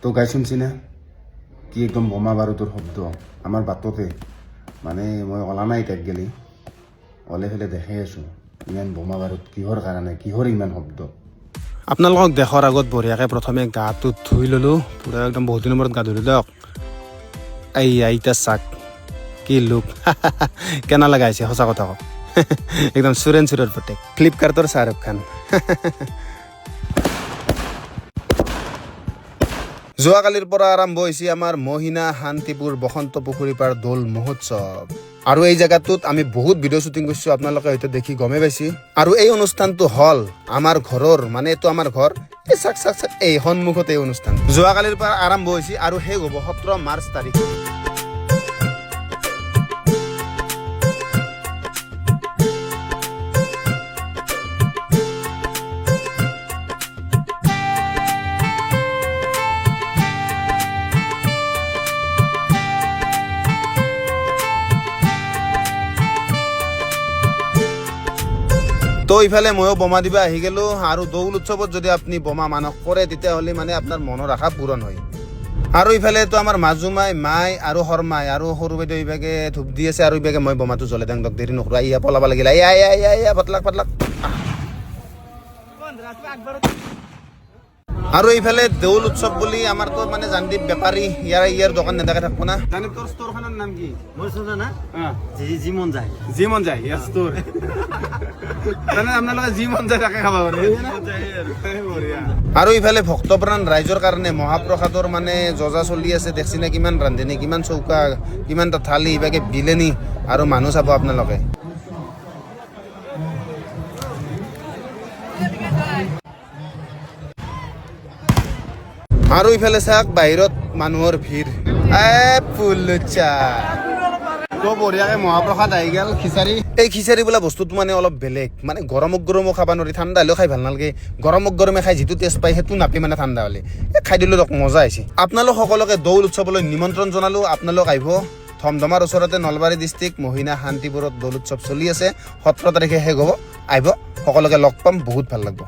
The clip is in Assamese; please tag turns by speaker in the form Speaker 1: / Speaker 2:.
Speaker 1: তো গাই শুনছি না কি একদম বোমা বাৰুদৰ শব্দ আমাৰ বাটতে মানে মই ওলা নাই তাক গেলি ওলাই ফেলে দেখাই আছোঁ ইমান বোমা বাৰুদ কিহৰ কাৰণে কিহৰ ইমান শব্দ।
Speaker 2: আপোনালোকক দেখাৰ আগত বঢ়িয়াকৈ প্ৰথমে গাটো ধুই ল'লোঁ পূৰা একদম বহুত দিনৰ মূৰত গা ধুলোঁ দিয়ক। এতিয়া চাক কি লুক কেনা লগাইছে সঁচা কথা কওক একদম চুৰেন চুৰৰ পুতেক ফ্লিপকাৰ্টৰ শ্বাহৰুখ খান। যোৱাকালিৰ পৰা আৰম্ভ হৈছে আমাৰ মহিনা শান্তিপুৰ বসন্ত পুখুৰী পাৰ দৌল মহোৎসৱ আৰু এই জেগাটোত আমি বহুত ভিডিঅ' শ্বুটিং কৰিছোঁ আপোনালোকে হয়তো দেখি গমেই পাইছে। আৰু এই অনুষ্ঠানটো হ'ল আমাৰ ঘৰৰ মানে এইটো আমাৰ ঘৰ এই চাক চাক চাক এই সন্মুখত এই অনুষ্ঠান যোৱাকালিৰ পৰা আৰম্ভ হৈছে আৰু শেষ হ'ব 17 মাৰ্চ তাৰিখে। তো ইফালে ময়ো বোমা দিবা আহি গেলো আৰু দৌল উৎসৱত যদি আপুনি বোমা মানস কৰে তেতিয়াহ'লে মানে আপোনাৰ মনৰ আশা পূৰণ হয়। আৰু ইফালে তো আমাৰ মাজুমাই মাই আৰু শৰ্মাই আৰু সৰু বাইদেউ ইভাগে ধূপ দি আছে আৰু ইভাগে মই বোমাটো জ্বলে দাং দক দেৰি নকৰোঁ ইয়া পলাব লাগিলে পাতলাক পাতলাক। আৰু এইফালে দৌল উৎসৱ বুলি আমাৰতো মানে জানদীপ বেপাৰী ইয়াৰ দোকান নেদেখা থাকব না। জানদীপ তোৰ ষ্ট'ৰখনৰ নাম কি?
Speaker 3: মোৰ চোৱা না যি মন যায়
Speaker 2: ইয়াৰ ষ্ট'ৰ মানে আপোনালোকে যি মন যায় তাকে খাব পাৰে। আৰু ইফালে ভক্তপ্ৰাণ ৰাইজৰ কাৰণে মহাপ্ৰসাদৰ মানে যজা চলি আছে দেখছি না কিমান ৰান্ধনি কিমান চৌকা কিমানটা থালি ইভাগে বিলেনি আৰু মানুহ চাব আপোনালোকে। আৰু ইফালে চাওক বাহিৰত মানুহৰ ভিৰ পুলুচা তো বঢ়িয়াকৈ মহাপ্ৰসাদ আহি গ'ল খিচাৰি। এই খিচাৰি বোলা বস্তুটো মানে অলপ বেলেগ মানে গৰমক খাব নোৱাৰি ঠাণ্ডা হ'লেও খাই ভাল নালাগে। গৰমক গৰমে খাই যিটো টেষ্ট পায় সেইটো নাপায় মানে ঠাণ্ডা হ'লে খাই দিলোঁ মজা হৈছে। আপোনালোক সকলোকে দৌল উৎসৱলৈ নিমন্ত্ৰণ জনালোঁ আপোনালোক আহিব ধমধমাৰ ওচৰতে নলবাৰী ডিষ্ট্ৰিক্ট মহিনা শান্তিপুৰত দৌল উৎসৱ চলি আছে 17 তাৰিখে শেষ হ'ব আহিব সকলোকে লগ পাম বহুত ভাল লাগিব।